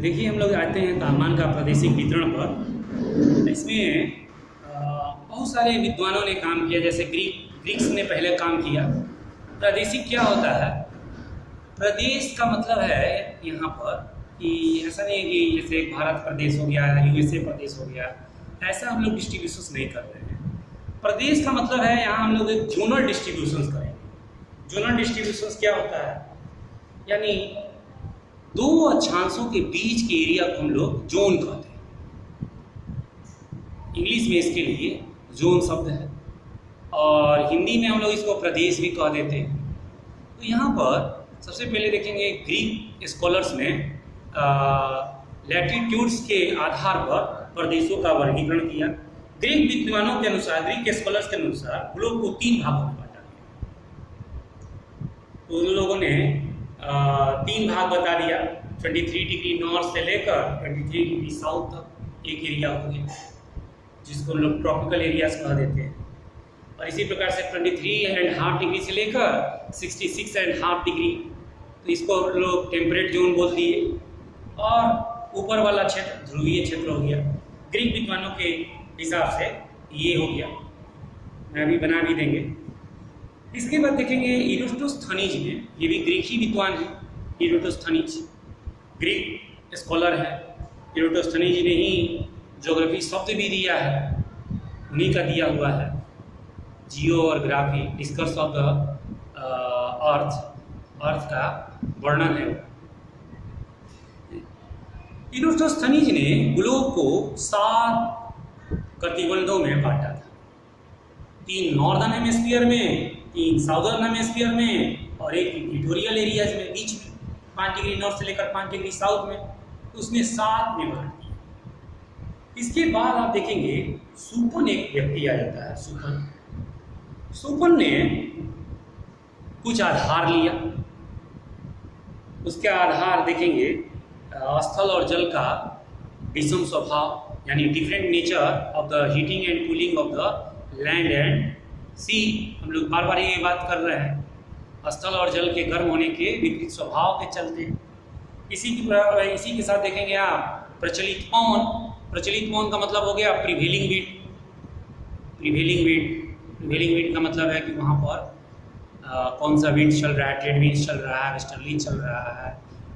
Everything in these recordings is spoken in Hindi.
देखिए हम लोग आते हैं तापमान का प्रादेशिक वितरण पर। इसमें बहुत सारे विद्वानों ने काम किया, जैसे ग्रीक्स ने पहले काम किया। प्रादेशिक क्या होता है? प्रदेश का मतलब है यहाँ पर कि ऐसा नहीं है कि जैसे एक भारत प्रदेश हो गया, यूएसए प्रदेश हो गया, ऐसा हम लोग डिस्ट्रीब्यूशन नहीं कर रहे हैं। प्रदेश का मतलब है यहाँ हम लोग एक जोनल डिस्ट्रीब्यूशन करेंगे। जोनल डिस्ट्रीब्यूशन क्या होता है? यानी दो अक्षांशों के बीच के एरिया को हम लोग जोन कहते हैं। इंग्लिश में इसके लिए जोन शब्द है और हिंदी में हम लोग इसको प्रदेश भी कह देते हैं। तो यहाँ पर सबसे पहले देखेंगे ग्रीक स्कॉलर्स ने लैटिट्यूड्स के आधार पर प्रदेशों का वर्गीकरण किया। ग्रीक विद्वानों के अनुसार, ग्रीक स्कॉलर्स के अनुसार ग्लोब को 3 भागों में बांटा गया। तो उन लोगों ने 3 भाग बता दिया। 23 डिग्री नॉर्थ से लेकर 23 डिग्री साउथ तक एक एरिया हो गया, जिसको लोग ट्रॉपिकल एरियाज कह देते हैं। और इसी प्रकार से 23.5 डिग्री से लेकर 66.5 डिग्री, तो इसको लोग टेम्परेट जोन बोल दिए। और ऊपर वाला क्षेत्र ध्रुवीय क्षेत्र हो गया। ग्रीक विद्वानों के हिसाब से ये हो गया, मैं अभी बना भी देंगे। इसके बाद देखेंगे इरोटोस्थनीज ने, ये भी ग्रीक ही विद्वान है। इरोटोस्थनीज ग्रीक स्कॉलर है। इरोटोस्थनीज ने ही ज्योग्राफी शब्द भी दिया है, उन्हीं का दिया हुआ है। जियो और graphy, discuss of the earth का वर्णन है। इरोटोस्थनीज ने ग्लोब को 7 कटिबंधों में बांटा था। 3 नॉर्दर्न हेमिस्फीयर में, 3 साउदर्न हेमिस्फीयर में और एक इक्वेटोरियल एरियाज में, बीच में 5 डिग्री नॉर्थ से लेकर 5 डिग्री साउथ में। तो उसने 7 में बांट दिया। इसके बाद आप देखेंगे सुपन एक व्यक्ति आ जाता है। सुपन ने कुछ आधार लिया। उसके आधार देखेंगे स्थल और जल का विषम स्वभाव, यानी different nature of the heating and cooling of the land and sea. हम लोग बार बार ये बात कर रहे हैं, स्थल और जल के गर्म होने के विपरीत स्वभाव के चलते। इसी के साथ देखेंगे आप प्रचलित पवन। प्रचलित पवन का मतलब हो गया प्रिवेलिंग विंड। प्रिवेलिंग विंड का मतलब है कि वहाँ पर कौन सा विंड चल रहा है, ट्रेड विंड चल रहा है, वेस्टर्ली चल रहा है,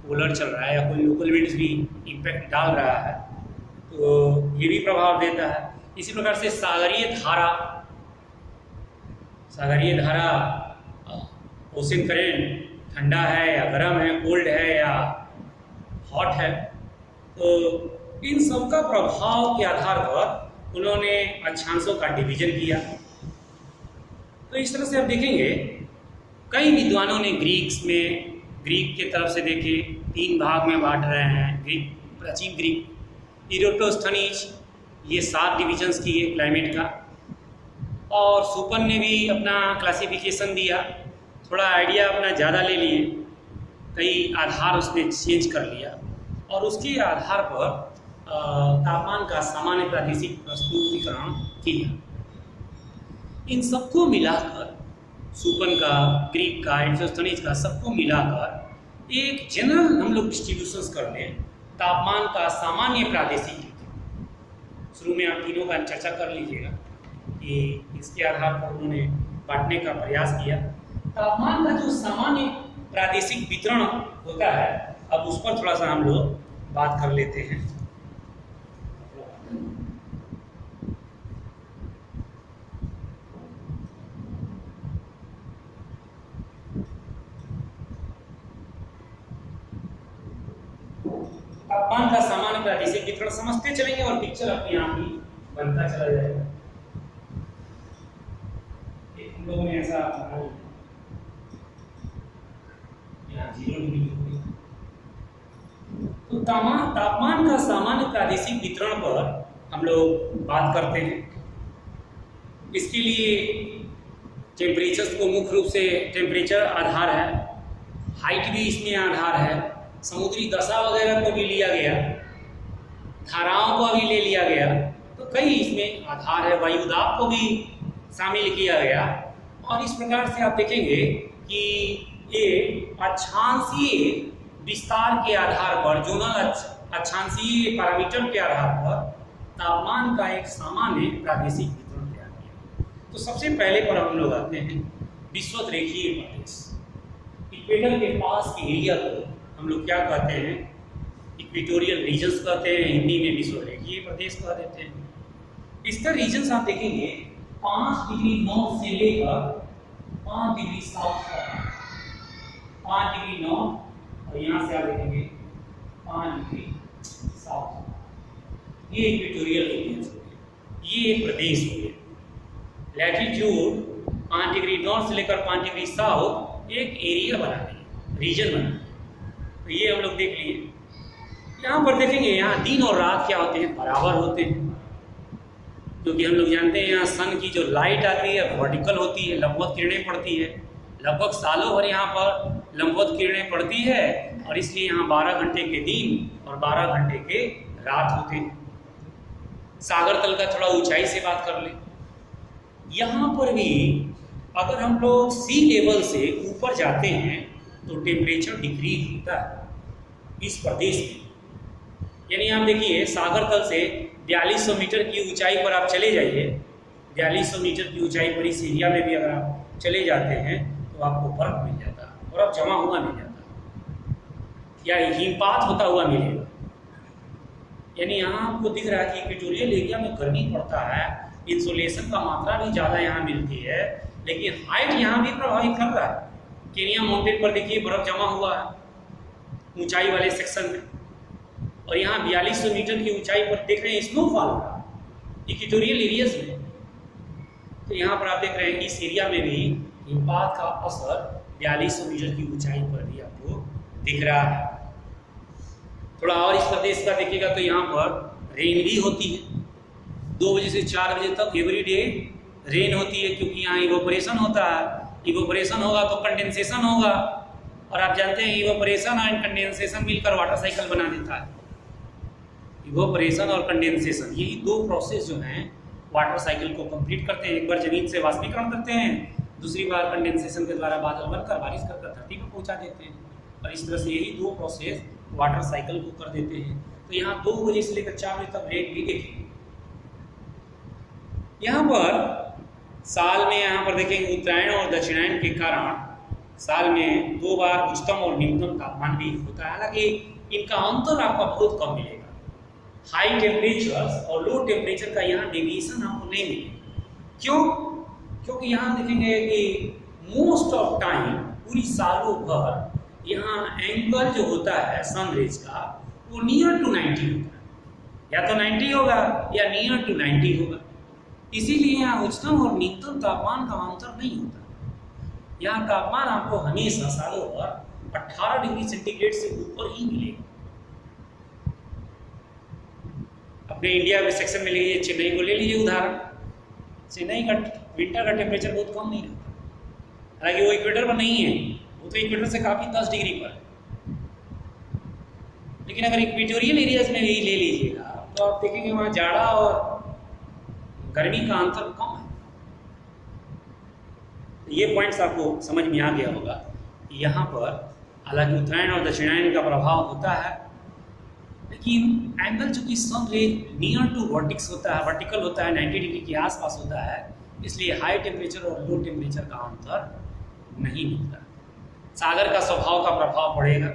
पोलर चल रहा है, या कोई लोकल विंड्स भी इम्पैक्ट डाल रहा है, तो ये भी प्रभाव देता है। इसी प्रकार से सागरीय धारा ओशन करेंट ठंडा है या गर्म है, कोल्ड है या हॉट है, तो इन सब का प्रभाव के आधार पर उन्होंने अक्षांशों का डिवीजन किया। तो इस तरह से आप देखेंगे कई विद्वानों ने ग्रीक के तरफ से देखे 3 भाग में बांट रहे हैं। प्राचीन ग्रीक इरोटोस्थनीज ये 7 डिविजन्स किए क्लाइमेट का। और सुपन ने भी अपना क्लासिफिकेशन दिया, थोड़ा आइडिया अपना ज़्यादा ले लिए, कई आधार उसने चेंज कर लिया और उसके आधार पर तापमान का सामान्य प्रादेशिक प्रस्तुतिकरण किया। इन सबको मिलाकर सुपन का, ग्रीक का, इरोटोस्थनीज का, सबको मिलाकर एक जनरल हम लोग डिस्ट्रीब्यूशंस कर लें तापमान का सामान्य प्रादेशिक। शुरू में आप तीनों का चर्चा कर लीजिएगा कि इसके आधार पर उन्होंने बांटने का प्रयास किया। तापमान का जो सामान्य प्रादेशिक वितरण होता है, अब उस पर थोड़ा सा हम लोग बात कर लेते हैं। तापमान का सामान्य प्रादेशिक वितरण समझते चलेंगे और पिक्चर अपने आप ही बनता चला जाएगा। हम लोगों ने ऐसा यहाँ 0 डिग्री। तो तापमान का सामान्य प्रादेशिक वितरण पर हम लोग बात करते हैं। इसके लिए टेम्परेचर्स को मुख्य रूप से टेम्परेचर आधार है, हाइट भी इसमें आधार है, समुद्री दशा वगैरह को भी लिया गया, धाराओं को भी ले लिया गया, तो कई इसमें आधार है। वायुदाब को भी शामिल किया गया। और इस प्रकार से आप देखेंगे कि ये अक्षांशीय विस्तार के आधार पर, जोनल अक्षांशीय पैरामीटर के आधार पर तापमान का एक सामान्य प्रादेशिक वितरण तैयार किया। तो सबसे पहले पर हम लोग आते हैं विषुवत रेखीय प्रदेश। इक्वेटर के पास के एरिया को हम लोग क्या कहते हैं? इक्वेटोरियल रीजन्स कहते हैं, हिंदी में विषुवत रेखीय प्रदेश कह देते हैं। इसका रीजन्स आप देखेंगे 5 डिग्री नॉर्थ से लेकर 5 डिग्री साउथ तक, 5 डिग्री नॉर्थ और यहाँ से आप देखेंगे 5 डिग्री साउथ, ये इक्वेटोरियल रीजन्स हो गए, ये एक प्रदेश हो गया। लैटिट्यूड 5 डिग्री नॉर्थ से लेकर 5 डिग्री साउथ एक एरिया बना दिया, रीजन बना दिया। तो ये हम लोग देख लिए। यहाँ पर देखेंगे, यहाँ दिन और रात क्या होते हैं? बराबर होते हैं, क्योंकि हम लोग जानते हैं यहाँ सन की जो लाइट आती है वर्टिकल होती है, लंबवत किरणें पड़ती है। लगभग सालों भर यहाँ पर लंबवत किरणें पड़ती है और इसलिए यहाँ 12 घंटे के दिन और 12 घंटे के रात होते हैं। सागर तल का थोड़ा ऊंचाई से बात कर ले, यहाँ पर भी अगर हम लोग सी लेवल से ऊपर जाते हैं तो टेम्परेचर डिक्रीज होता है इस प्रदेश में। यानी आप देखिए, सागर तल से 4200 मीटर की ऊंचाई पर आप चले जाइए, 4200 मीटर की ऊंचाई पर इस एरिया में भी अगर आप चले जाते हैं तो आपको बर्फ मिल जाता है, बर्फ जमा हुआ मिल जाता है या हिमपात होता हुआ मिलेगा। यानी यहाँ आपको दिख रहा है कि इक्वेटोरियल एरिया में गर्मी पड़ता है, इंसोलेशन का मात्रा भी ज़्यादा यहाँ मिलती है, लेकिन हाइट यहाँ भी प्रभावित कर रहा है। केनिया माउंटेन पर देखिए बर्फ जमा हुआ है ऊंचाई वाले सेक्शन में, और यहाँ 4200 मीटर की ऊंचाई पर देख रहे हैं स्नोफॉल हो रहा है इक्वेटोरियल एरियाज में। तो यहाँ पर आप देख रहे हैं इस एरिया में भी हिमपात का असर 4200 मीटर की ऊंचाई पर भी आपको दिख रहा है। थोड़ा और इस प्रदेश का देखिएगा तो यहाँ पर रेन भी होती है, 2 बजे से 4 बजे तक एवरी डे रेन होती है, क्योंकि यहाँ इवोपरेशन होता है। इवोपरेशन होगा तो कंडेंसेशन होगा, और आप जानते हैं इवोपरेशन और कंडेंसेशन मिलकर वाटर साइकिल बना देता है। इवोपरेशन और कंडेंसेशन, यही 2 प्रोसेस जो हैं वाटर साइकिल को कंप्लीट करते हैं। एक बार जमीन से वाष्पीकरण करते हैं, दूसरी बार कंडेंसेशन के द्वारा बादल बनकर बारिश कर धरती पर पहुंचा देते हैं, और इस तरह से यही 2 प्रोसेस वाटर साइकिल को कर देते हैं। तो यहाँ 2 बजे से लेकर 4 बजे तक रेट भी देखेंगे। यहाँ पर साल में यहाँ पर देखेंगे उत्तरायण और दक्षिणायन के कारण साल में 2 बार उच्चतम और निम्नतम तापमान भी होता है। हालांकि इनका अंतर आपको बहुत कम मिलेगा। हाई टेम्परेचर और लो टेम्परेचर का यहाँ डेविएशन आपको नहीं मिलेगा। क्यों? क्योंकि यहाँ देखेंगे कि मोस्ट ऑफ टाइम पूरी सालों भर यहाँ एंगल जो होता है सन रेज का वो नियर टू 90 होता है, या तो 90 होगा या नियर टू 90 होगा। इसीलिए यहाँ उच्चतम और न्यूनतम तापमान का अंतर नहीं होता। यहाँ तापमान आपको हमेशा सालों भर 18 डिग्री सेंटीग्रेड से ऊपर ही मिलेगा। अपने इंडिया में सेक्शन में लीजिए, चेन्नई को ले लीजिए उदाहरण। चेन्नई का विंटर का टेम्परेचर बहुत कम नहीं रहता, हालांकि वो इक्वेटर पर नहीं है, वो तो इक्वेटर से काफ़ी 10 डिग्री पर है। लेकिन अगर इक्वेटोरियल एरियाज में भी ले लीजिएगा तो आप देखेंगे वहाँ जाड़ा और गर्मी का अंतर कम है। ये पॉइंट्स आपको समझ में आ गया होगा। यहाँ पर हालांकि उत्तरायण और दक्षिणायन का प्रभाव होता है, लेकिन एंगल चूंकि सन रे नियर टू वर्टिक्स होता है, वर्टिकल होता है, 90 डिग्री के आसपास होता है, इसलिए हाई टेम्परेचर और लो टेम्परेचर का अंतर नहीं मिलता। सागर का स्वभाव का प्रभाव पड़ेगा।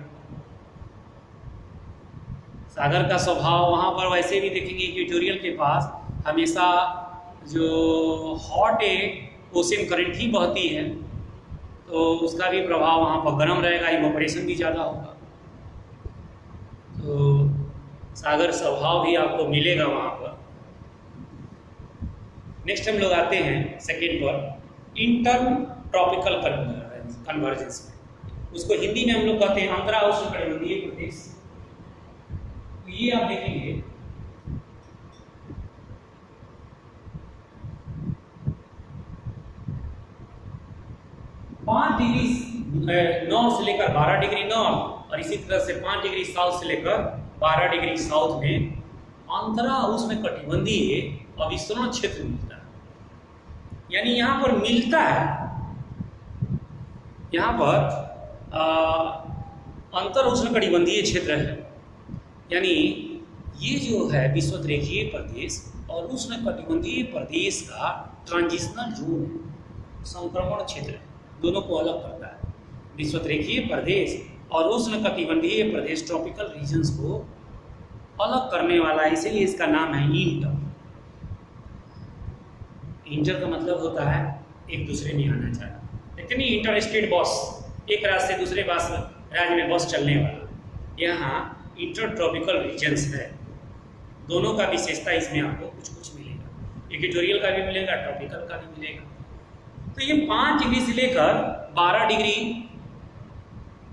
सागर का स्वभाव वहाँ पर वैसे भी देखेंगे इक्वेटोरियल के पास हमेशा जो हॉट ओशन करंट ही बहती है, तो उसका भी प्रभाव वहाँ पर गर्म रहेगा, इवोपरेशन भी ज़्यादा होगा। तो सागर स्वभाव भी आपको मिलेगा वहाँ पर। नेक्स्ट हम लोग आते हैं सेकेंड पर, इंटर ट्रॉपिकल कन्वर्जेंस में। उसको हिंदी में हम लोग कहते हैं अंतरा उष्णकटिबंधीय प्रदेश। ये आप देखेंगे पाँच डिग्री नॉर्थ से लेकर 12 डिग्री नॉर्थ और इसी तरह से 5 डिग्री साउथ से लेकर 12 डिग्री साउथ में अंतरा उष्णकटिबंधीय अविस्तरण क्षेत्र मिलता है। यानी यहाँ पर मिलता है, यहाँ पर अंतर उष्णकटिबंधीय क्षेत्र है, यानी ये जो है विषुवतरेखीय प्रदेश और उष्णकटिबंधीय प्रदेश का ट्रांजिशनल जोन है, संक्रमण क्षेत्र है, दोनों को अलग करता है। विषुवतरेखीय प्रदेश और उष्णकटिबंधीय प्रदेश ट्रॉपिकल रीजन्स को अलग करने वाला है, इसीलिए इसका नाम है इंटर। इंटर का मतलब होता है एक दूसरे में आना जाना, लेकिन इंटर स्टेट बस, एक राज्य से दूसरे राज्य में बस चलने वाला, यहाँ इंटर ट्रॉपिकल रीजन्स है। दोनों का विशेषता इसमें आपको कुछ कुछ मिलेगा, इक्वेटोरियल का भी मिलेगा, ट्रॉपिकल का भी मिलेगा। तो ये 5 डिग्री से लेकर 12 डिग्री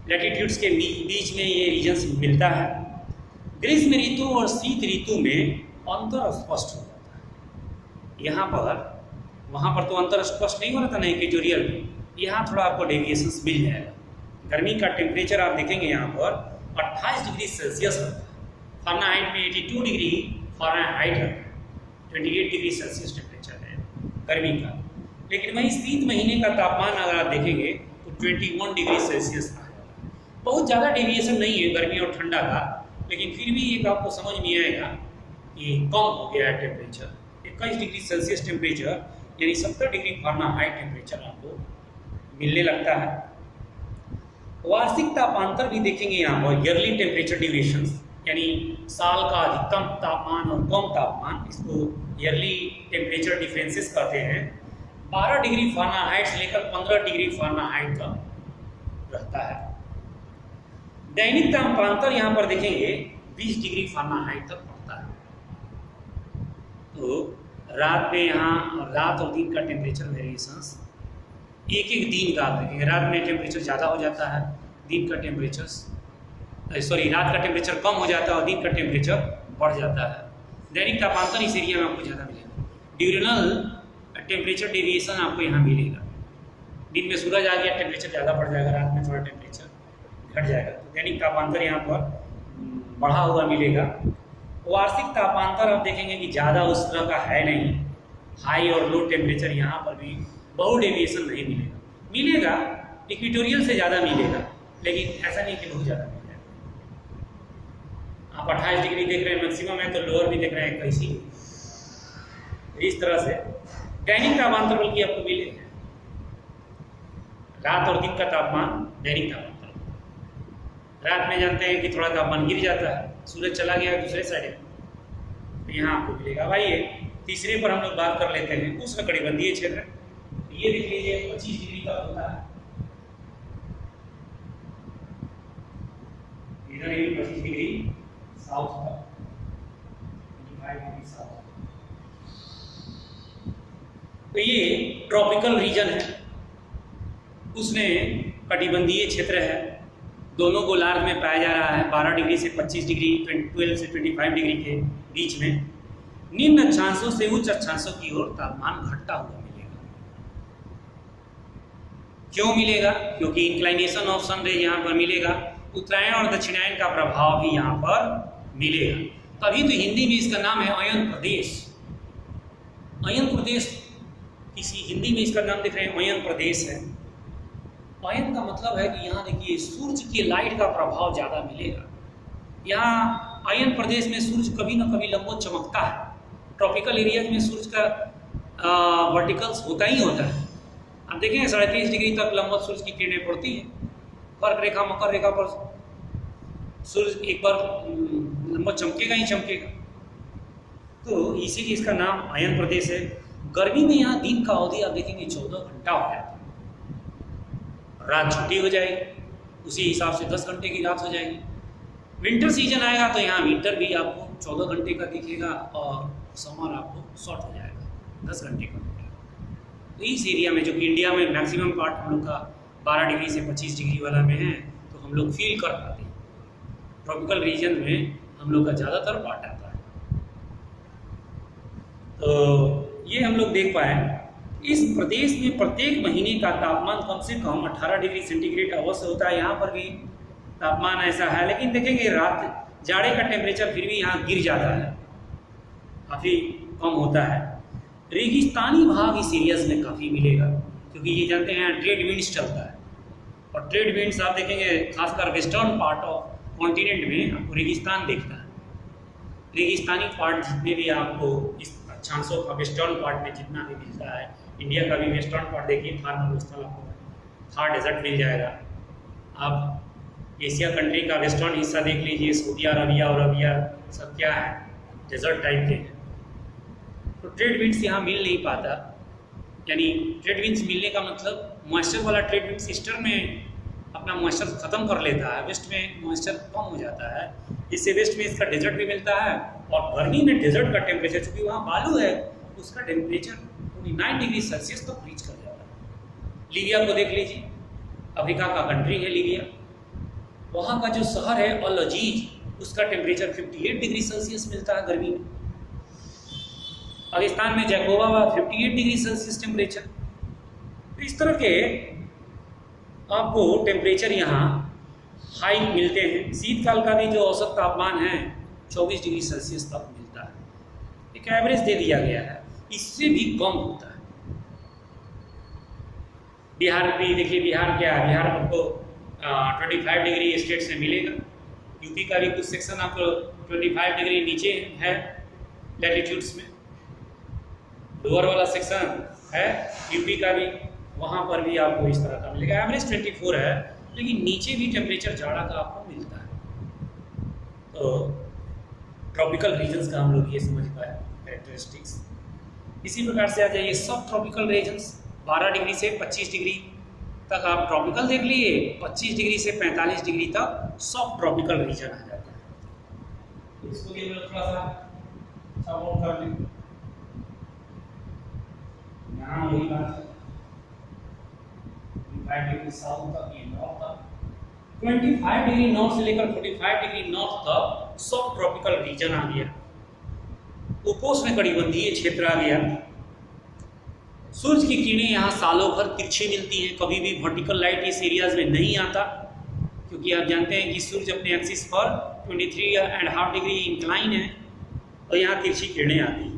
लैटिट्यूड्स के बीच में ये रीजन्स मिलता है। ग्रीष्म ऋतु और शीत ऋतु में अंतर स्पष्ट हो जाता है। यहाँ पर, वहाँ पर तो अंतर स्पष्ट नहीं हो रहा था ना इक्वेटोरियल में, यहाँ थोड़ा आपको डेविएशंस मिल जाएगा। गर्मी का टेम्परेचर आप देखेंगे यहाँ पर 28 डिग्री सेल्सियस रहता है, फ़ारेनहाइट में 82 डिग्री फ़ारेनहाइट रहता है, 28 डिग्री सेल्सियस टेम्परेचर है गर्मी का। लेकिन वहीं शीत महीने का तापमान अगर आप देखेंगे तो 21 डिग्री सेल्सियस आ जाता है। बहुत ज़्यादा डेविएशन नहीं है गर्मी और ठंडा का, लेकिन फिर भी एक आपको समझ में आएगा कि कम हो गया है टेम्परेचर। 21 डिग्री सेल्सियस टेम्परेचर यानी 70 डिग्री फ़ारेनहाइट टेम्परेचर आपको मिलने लगता है। वार्षिक तापांतर भी देखेंगे यहाँ पर, ईयरली टेम्परेचर ड्यूरेशंस, यानी साल का अधिकतम तापमान और कम तापमान, इसको ईयरली टेम्परेचर डिफरेंसेस कहते हैं। 12 डिग्री फ़ारेनहाइट से लेकर 15 डिग्री फ़ारेनहाइट तक रहता है। दैनिक तापांतर यहाँ पर देखेंगे 20 डिग्री फ़ारेनहाइट तक पड़ता है। तो रात में यहाँ रात और दिन का टेम्परेचर वेरिएशंस एक एक दिन का आप देखेंगे, रात में टेम्परेचर ज़्यादा हो जाता है, दिन का टेम्परेचर रात का टेम्परेचर कम हो जाता है और दिन का टेम्परेचर बढ़ जाता है। दैनिक तापांतर इस एरिया में आपको ज़्यादा मिलेगा। ड्यूरेनल टेम्परेचर डेविएशन आपको यहाँ मिलेगा। दिन में सूरज आ गया टेम्परेचर ज़्यादा बढ़ जाएगा, रात में थोड़ा टेम्परेचर घट जाएगा। तो दैनिक तापांतर यहाँ पर बढ़ा हुआ मिलेगा। वार्षिक तापांतर आप देखेंगे कि ज़्यादा उस तरह का है नहीं, हाई और लो टेम्परेचर यहाँ पर भी बहुत डेविएशन नहीं मिलेगा। मिलेगा इक्वेटोरियल से ज़्यादा मिलेगा, लेकिन ऐसा नहीं कि बहुत ज़्यादा मिलेगा। आप 28 डिग्री देख रहे हैं मैक्सिमम है, तो लोअर भी देख रहे हैं कैसी, इस तरह से दैनिक तापांतर बल्कि आपको मिलेगा। रात और दिन का तापमान दैनिक तापांतर, रात में जानते हैं कि थोड़ा तापमान गिर जाता है, सूरज चला गया दूसरे साइड में, तो यहाँ आपको मिलेगा। भाई ये तीसरे पर हम लोग बात कर लेते हैं, उष्णकटिबंधीय क्षेत्र। ये देख लीजिए 25 डिग्री तक होता है, इधर ये 25 डिग्री साउथ का, 25 डिग्री साउथ। तो ये ट्रॉपिकल रीजन है, उसमें कटिबंधीय क्षेत्र है, दोनों गोलार्ध में पाया जा रहा है। 12 डिग्री से 25 डिग्री, 12 से 25 डिग्री के बीच में। निम्न अक्षांशों से उच्च अक्षांशों की ओर तापमान घटता हुआ मिलेगा। क्यों मिलेगा? क्योंकि इंक्लाइनेशन ऑफ सन रेज यहाँ पर मिलेगा, उत्तरायण और दक्षिणायन का प्रभाव भी यहाँ पर मिलेगा। तभी तो हिंदी में इसका नाम है अयन प्रदेश। अयन प्रदेश, किसी हिंदी में इसका नाम देख रहे हैं अयन प्रदेश है। अयन का मतलब है कि यहाँ देखिए सूर्य की लाइट का प्रभाव ज़्यादा मिलेगा। यहाँ अयन प्रदेश में सूर्य कभी न कभी लंबवत चमकता है। ट्रॉपिकल एरियाज में सूर्य का वर्टिकल्स होता ही होता है। आप देखेंगे 33.5 डिग्री तक लंबवत सूर्य की किरणें पड़ती है। कर्क रेखा मकर रेखा पर सूर्य एक बार लंबवत चमकेगा ही चमकेगा। तो इसीलिए इसका नाम अयन प्रदेश है। गर्मी में यहाँ दिन का अवधि आप देखेंगे 14 घंटा हो जाता है, रात छुट्टी हो जाएगी, उसी हिसाब से 10 घंटे की रात हो जाएगी। विंटर सीजन आएगा तो यहाँ विंटर भी आपको 14 घंटे का दिखेगा और समर आपको शॉर्ट हो जाएगा, 10 घंटे का दिखेगा। तो इस एरिया में, जो कि इंडिया में मैक्सिमम पार्ट हम लोग का 12 डिग्री से 25 डिग्री वाला में है, तो हम लोग फील कर पाते हैं। ट्रॉपिकल रीजन में हम लोग का ज़्यादातर पार्ट आता है। तो ये हम लोग देख पाए, इस प्रदेश में प्रत्येक महीने का तापमान कम से कम 18 डिग्री सेंटीग्रेड अवश्य होता है। यहाँ पर भी तापमान ऐसा है, लेकिन देखेंगे रात जाड़े का टेम्परेचर फिर भी यहाँ गिर जाता है, काफ़ी कम होता है। रेगिस्तानी भाग इस एरियाज में काफ़ी मिलेगा, क्योंकि ये जानते हैं ट्रेड विंड्स चलता है, और ट्रेड विंड्स आप देखेंगे खासकर वेस्टर्न पार्ट ऑफ कॉन्टिनेंट में आपको रेगिस्तान दिखता है। रेगिस्तानी पार्ट जितने भी आपको इस अक्षांशों का वेस्टर्न पार्ट में जितना भी मिलता है, इंडिया का भी वेस्टर्न पार्ट देखिए, थार मरुस्थल आपको थार डेजर्ट मिल जाएगा। आप एशिया कंट्री का वेस्टर्न हिस्सा देख लीजिए, सऊदी अरबिया और अरबिया सब क्या है, डेजर्ट टाइप के हैं। तो ट्रेड विंड्स यहाँ मिल नहीं पाता, यानी ट्रेड विंड्स मिलने का मतलब मॉइस्चर वाला ट्रेड विंड्स ईस्टर्न में अपना मॉइस्चर ख़त्म कर लेता है, वेस्ट में मॉइस्चर कम हो जाता है, इससे वेस्ट में इसका डेजर्ट भी मिलता है। और गर्मी में डेजर्ट का टेम्परेचर, चूँकि वहाँ बालू है, उसका टेम्परेचर 29 डिग्री सेल्सियस तक रीच कर जाता है। लीबिया को देख लीजिए, अफ्रीका का कंट्री है लीबिया, वहाँ का जो शहर है अल अजीज, उसका टेम्परेचर 58 डिग्री सेल्सियस मिलता है गर्मी में। पाकिस्तान में जैकोबा 58 डिग्री सेल्सियस टेम्परेचर। तो इस तरह के आपको टेम्परेचर यहाँ हाई मिलते हैं। शीतकाल का भी जो औसत तापमान है 24 डिग्री सेल्सियस तक मिलता है, एक एवरेज दे दिया गया है, इससे भी कम होता है। बिहार भी देखिए, बिहार क्या है, बिहार आपको 25 डिग्री स्टेट से मिलेगा। यूपी का भी कुछ सेक्शन आपको 25 डिग्री नीचे है लैटिट्यूड्स में, लोअर वाला सेक्शन है यूपी का भी, वहाँ पर भी आपको इस तरह का मिलेगा। एवरेज 24 है, लेकिन नीचे भी टेम्परेचर जाड़ा का आपको मिलता है। तो ट्रॉपिकल रीजन्स का हम लोग ये समझ पाए कैरेक्टरिस्टिक्स। इसी प्रकार से आ जाइए सब ट्रॉपिकल रीजन्स, 12 डिग्री से 25 डिग्री तक आप ट्रॉपिकल देख लिए, 25 डिग्री से 45 डिग्री तक सब ट्रॉपिकल रीजन आ जाता है। तो इसको भी थोड़ा सा सपोर्ट कर लें। यहाँ वही बात है, 25 डिग्री साउथ तक, ये नॉर्थ तक, 25 डिग्री नॉर्थ से लेकर 45 डिग्री नॉर्थ तक सब ट्रॉपिकल रीजन आ गया। उपोष्ण कटिबंधीय क्षेत्र आ गया। सूरज की किरणें यहाँ सालों भर तिरछी मिलती हैं, कभी भी वर्टिकल लाइट इस एरियाज में नहीं आता, क्योंकि आप जानते हैं कि सूरज अपने एक्सिस पर 23.5 डिग्री इंक्लाइन है, और यहाँ तिरछी किरणें आती हैं।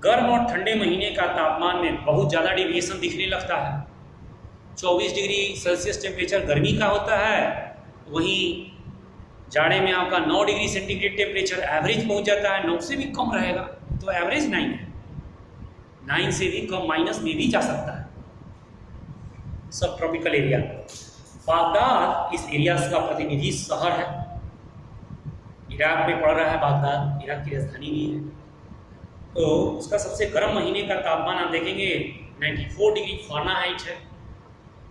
गर्म और ठंडे महीने का तापमान में बहुत ज़्यादा डिविएशन दिखने लगता है। 24 डिग्री सेल्सियस टेम्परेचर गर्मी का होता है, वहीं जाड़े में आपका 9 डिग्री सेंटीग्रेड टेम्परेचर एवरेज पहुंच जाता है, 9 से भी कम रहेगा, तो एवरेज 9 है, 9 से भी कम माइनस में भी जा सकता है। सब ट्रॉपिकल एरिया। बागदाद इस एरिया का प्रतिनिधि शहर है, इराक में पड़ रहा है बागदाद, इराक की राजधानी भी है। तो उसका सबसे गर्म महीने का तापमान आप देखेंगे 94 डिग्री फ़ारेनहाइट है,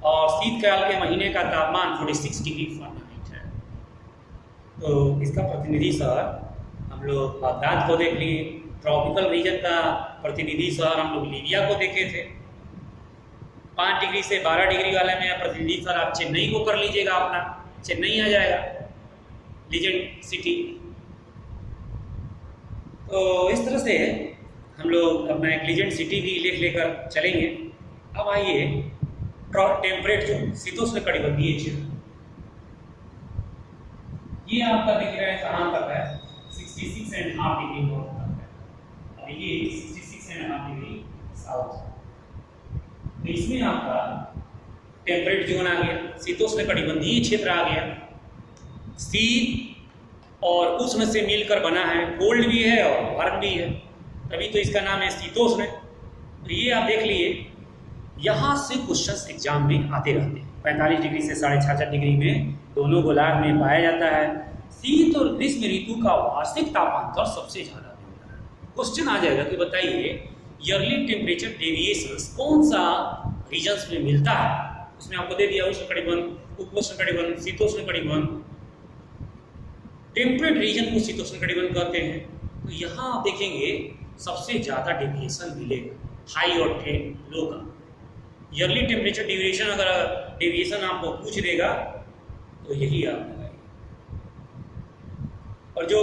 और शीतकाल के महीने का तापमान 46 डिग्री फ़ारेनहाइट है। तो इसका प्रतिनिधि शहर हम लोग बागदाद को देख लिए। ट्रॉपिकल रीजन का प्रतिनिधि शहर हम लोग लीबिया को देखे थे। 5 डिग्री से 12 डिग्री वाले में प्रतिनिधि शहर आप चेन्नई को कर लीजिएगा, अपना चेन्नई आ जाएगा लीजेंड सिटी। तो इस तरह से हम लोग अपना एक लीजेंड सिटी भी लेकर चलेंगे। अब आइए टेम्परेट जोन, शीतोष्ण कटिबंधीय क्षेत्र, ये आपका दिख रहा है कहाँ तक है, 66.5 डिग्री नॉर्थ तक है, और ये 66.5 डिग्री साउथ। तो इसमें आपका टेम्परेट जोन आ गया, शीतोष्ण कटिबंधीय क्षेत्र आ गया। शीत और उष्ण से मिलकर बना है, कोल्ड भी है और वार्म भी है, तभी तो इसका नाम है शीतोष्ण। तो ये आप देख लिए, यहाँ से क्वेश्चंस एग्जाम में आते रहते हैं। 45 डिग्री से 66.5 डिग्री में दोनों गोलार्ध में पाया जाता है। शीत और ग्रीष्म ऋतु का वार्षिक तापांतर सबसे ज़्यादा होता है। क्वेश्चन आ जाएगा कि बताइए ईयरली टेम्परेचर डेविएशंस कौन सा रीजन्स में मिलता है। उसमें आपको दे दिया उष्ण कटिबंध, उपोष्ण कटिबंध, शीतोष्ण कटिबंध। टेम्परेट रीजन को शीतोष्ण कटिबंध कहते हैं। तो यहाँ आप देखेंगे सबसे ज़्यादा डेविएशन मिलेगा, हाई और लो का। ईयरली टेम्परेचर डेविएशन, अगर डेविएशन आपको पूछ देगा तो यही आप लगाइए। और जो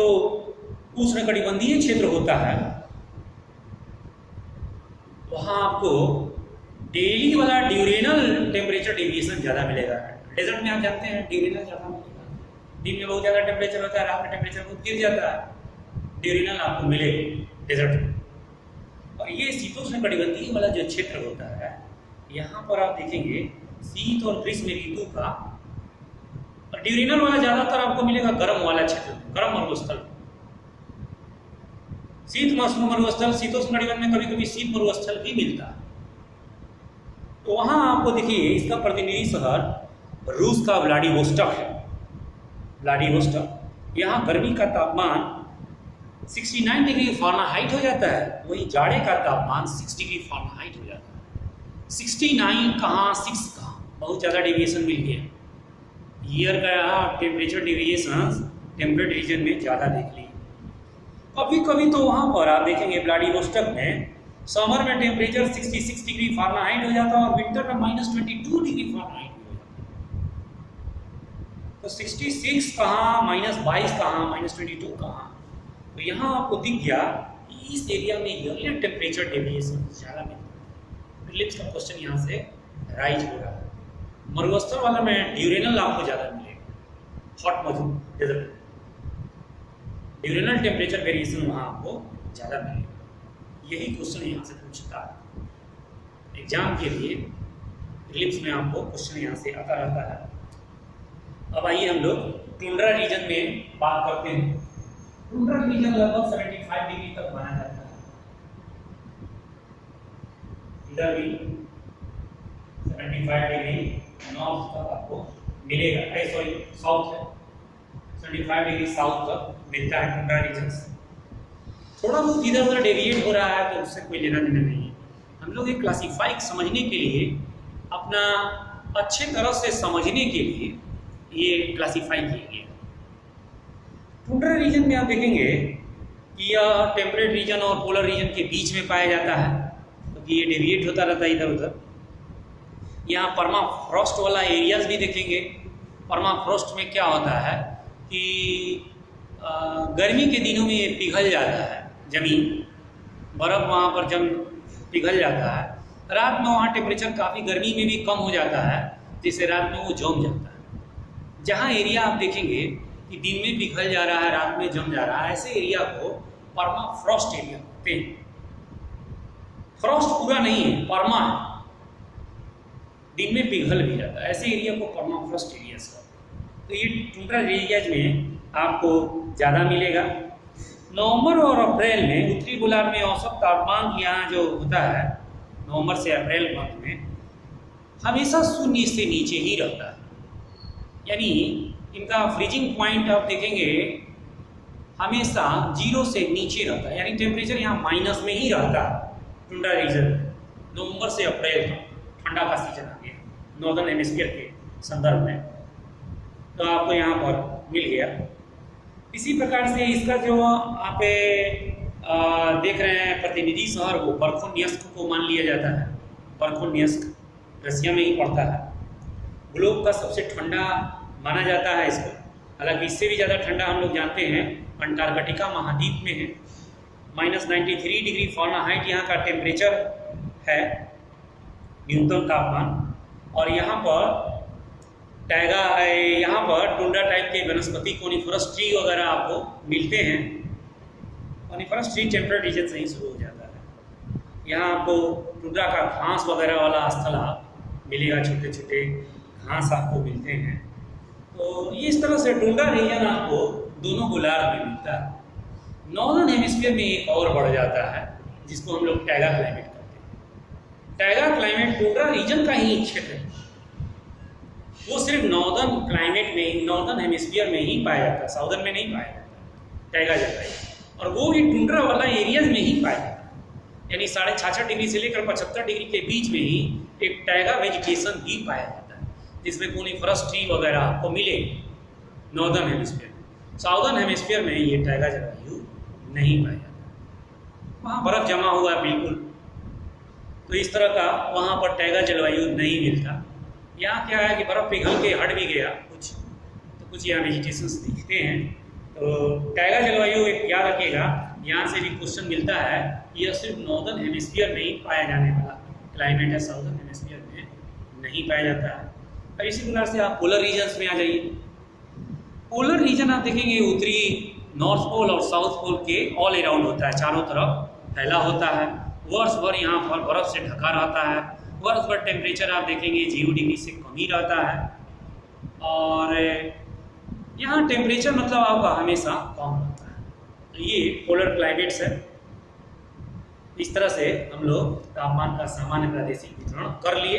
उष्ण कटिबंधीय क्षेत्र होता है वहाँ आपको डेली वाला ड्यूरेनल टेम्परेचर डेविएशन ज़्यादा मिलेगा। डेजर्ट में आप जानते हैं ड्यूरेनल ज़्यादा मिलेगा, दिन में बहुत ज़्यादा टेम्परेचर होता है, रात में टेम्परेचर बहुत गिर जाता है, ड्यूरेनल आपको मिलेगा डेजर्ट में। और ये शीतोष्ण कटिबंधीय वाला जो क्षेत्र होता है, यहाँ पर आप देखेंगे शीत और ग्रीष्म ऋतु का। और ड्यूरेनल वाला ज़्यादातर आपको मिलेगा गर्म वाला क्षेत्र में, गर्म मरुस्थल। शीत मरुस्थल, शीतोष्ण कटिबंध में कभी कभी शीत मरुस्थल भी मिलता है। तो वहाँ आपको देखिए इसका प्रतिनिधि शहर रूस का व्लादिवोस्टॉक है। व्लादिवोस्टॉक, यहाँ गर्मी का तापमान 69 डिग्री फ़ारेनहाइट हो जाता है, वहीं जाड़े का तापमान 6 डिग्री फ़ारेनहाइट हो जाता है। 69 कहाँ, 6 कहाँ, बहुत ज़्यादा डेविएशन मिल गया। ईयर का टेम्परेचर डेविएशन टेम्परेट रीजन में ज़्यादा देख ली। कभी कभी तो वहाँ पर आप देखेंगे व्लादिवोस्टॉक में समर में टेम्परेचर 66 डिग्री फ़ारेनहाइट हो जाता है और विंटर में -22 डिग्री फ़ारेनहाइट हो जाता है। तो 66 कहाँ, -22 कहाँ, -22 कहाँ। तो यहाँ आपको दिख गया कि इस एरिया में ईयरली टेम्परेचर डेविएशन ज़्यादा मिलता है। प्रीलिम्स का क्वेश्चन यहाँ से राइज हो रहा है। मरुस्थल वाला में ड्यूरेनल आपको ज़्यादा मिलेगा, हॉट मौजूद डेजर्ट, ड्यूरेनल टेम्परेचर वेरिएशन वहाँ आपको ज़्यादा मिलेगा। यही क्वेश्चन यहाँ से पूछता है एग्जाम के लिए। प्रीलिम्स में आपको क्वेश्चन यहाँ से आता रहता है। अब आइए हम लोग टुंड्रा रीजन में बात करते हैं। टुंड्रा रीजन लगभग 75 डिग्री तक माना जाता है। इधर भी 75 डिग्री नॉर्थ तक आपको मिलेगा, सॉरी साउथ है, 75 डिग्री साउथ तक मिलता है टुंड्रा रीजन। थोड़ा बहुत इधर उधर डेविएट हो रहा है तो उससे कोई लेना देना नहीं है। हम लोग ये क्लासीफाई समझने के लिए, अपना अच्छे तरह से समझने के लिए ये क्लासीफाई किया गया। टुंड्रा रीजन में आप देखेंगे कि यह टेम्परेट रीजन और पोलर रीजन के बीच में पाया जाता है, क्योंकि ये डेविएट होता रहता है इधर उधर। यहाँ परमाफ्रॉस्ट वाला एरियाज भी देखेंगे। परमाफ्रॉस्ट में क्या होता है कि गर्मी के दिनों में ये पिघल जाता है, जमीन बर्फ़ वहाँ पर जम पिघल जाता है। रात में वहाँ टेम्परेचर काफ़ी गर्मी में भी कम हो जाता है, जिससे रात में वो जम जाता है। जहाँ एरिया आप देखेंगे कि दिन में पिघल जा रहा है, रात में जम जा रहा है, ऐसे एरिया को परमाफ्रॉस्ट एरिया कहते हैं। फ्रॉस्ट पूरा नहीं है, परमा है, दिन में पिघल भी जाता है, ऐसे एरिया को परमाफ्रॉस्ट एरिया कहते हैं। तो ये टुंड्रा एरियाज में आपको ज़्यादा मिलेगा। नवंबर और अप्रैल में उत्तरी गोलार्ध में औसत तापमान यहाँ जो होता है नवंबर से अप्रैल मंथ में हमेशा 0 से नीचे ही रहता है। यानी इनका फ्रीजिंग पॉइंट आप देखेंगे हमेशा 0 से नीचे रहता है, यानी टेम्परेचर यहाँ माइनस में ही रहता है। टुंड्रा रीजन नवंबर से अप्रैल तक ठंडा का सीजन आ गया नॉर्दर्न हेमिस्फीयर के संदर्भ में, तो आपको यहाँ पर मिल गया। इसी प्रकार से इसका जो आप देख रहे हैं प्रतिनिधि शहर, वो बर्खोनियस्क को मान लिया जाता है। बर्खोनियस्क रसिया में ही पड़ता है। ग्लोब का सबसे ठंडा माना जाता है इसको। हालांकि इससे भी ज़्यादा ठंडा हम लोग जानते हैं अंटार्कटिका महाद्वीप में है। -93 डिग्री फ़ारेनहाइट यहाँ का टेम्परेचर है, न्यूनतम तापमान। और यहाँ पर टैगा है, यहाँ पर टुंड्रा टाइप के वनस्पति कोनिफरस ट्री वगैरह आपको मिलते हैं। कोनिफरस ट्री टेम्परेट रीजन से ही शुरू हो जाता है। यहाँ आपको टुंड्रा का घास वगैरह वाला स्थल मिलेगा, छोटे छोटे घास आपको मिलते हैं। तो ये इस तरह से टुंड्रा रीजन आपको दोनों गोलार्ध में मिलता है। नॉर्दर्न हेमिस्फीयर में एक और बढ़ जाता है जिसको हम लोग टैगा क्लाइमेट कहते हैं। टैगा क्लाइमेट टुंड्रा रीजन का ही क्षेत्र है, वो सिर्फ नॉर्दर्न क्लाइमेट में, नॉर्दर्न हेमिस्फीयर में ही पाया जाता है, साउदर्न में नहीं पाया जाता टैगा जलवायु। और वो भी टुंड्रा वाला एरियाज में ही पाया जाता है, यानी 66.5 डिग्री से लेकर 75 डिग्री के बीच में ही एक टैगा वेजिटेशन भी पाया जाता है, जिसमें कोनिफरस ट्री वगैरह आपको मिले नॉर्दर्न हेमिस्फीयर में। साउदर्न हेमिस्फीयर में ये टैगा जलवायु नहीं पाया जाता, वहाँ बर्फ़ जमा हुआ है बिल्कुल। तो इस तरह का वहाँ पर टैगा जलवायु नहीं मिलता। यहाँ क्या है कि बर्फ़ पिघल के हट भी गया कुछ, तो कुछ यहाँ वेजिटेशंस दिखते हैं। तो टैगा जलवायु एक याद रखिएगा, यहाँ से भी क्वेश्चन मिलता है। यह सिर्फ नॉर्दर्न हेमिस्फीयर में ही पाया जाने वाला क्लाइमेट है, साउदर्न हेमिस्फीयर में नहीं पाया जाता है। और इसी प्रकार से आप पोलर रीजन्स में आ जाइए। पोलर रीजन आप देखेंगे उत्तरी नॉर्थ पोल और साउथ पोल के ऑल अराउंड होता है, चारों तरफ फैला होता है। वर्ष भर यहाँ पर बर्फ़ से ढका रहता है। वर्ष भर टेम्परेचर आप देखेंगे 0 डिग्री से कम ही रहता है। और यहाँ टेम्परेचर मतलब आपका हमेशा कम रहता है। तो ये पोलर क्लाइमेट्स है। इस तरह से हम लोग तापमान का सामान्य प्रादेशिक वितरण कर लिए।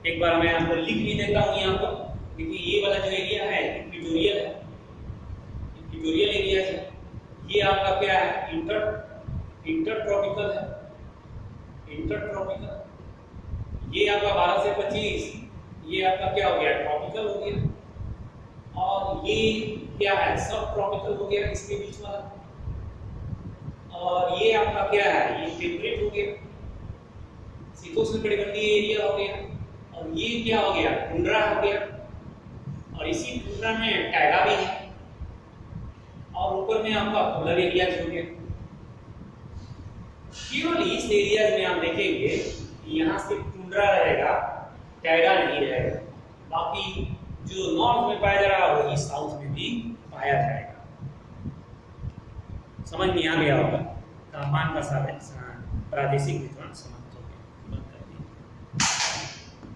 एक बार मैं आपको लिख भी देता हूँ यहाँ पर, क्योंकि ये वाला जो एरिया है इक्वेटोरियल है, इक्वेटोरियल एरिया है। ये आपका क्या है, इंटर ट्रॉपिकल है, इंटर ट्रॉपिकल। ये आपका 12 से 25, ये आपका क्या हो गया, ट्रॉपिकल हो गया। और ये क्या है, सब ट्रॉपिकल हो गया इसके बीच वाला। और ये आपका क्या है, ये टेम्परेट हो गया, शीतोष्ण कटिबंधीय एरिया हो गया। और ये क्या हो गया, टुंड्रा हो गया। और इसी टुंड्रा में टैगा भी है। और ऊपर में आपका पोलर एरिया हो गया। केवल इस एरिया में आप देखेंगे कि यहाँ से टुंड्रा रहेगा, टैगा नहीं रहेगा। बाकी जो नॉर्थ में पाया जा रहा है वही साउथ में भी पाया जाएगा। समझ में आ गया होगा तापमान का प्रादेशिक वितरण।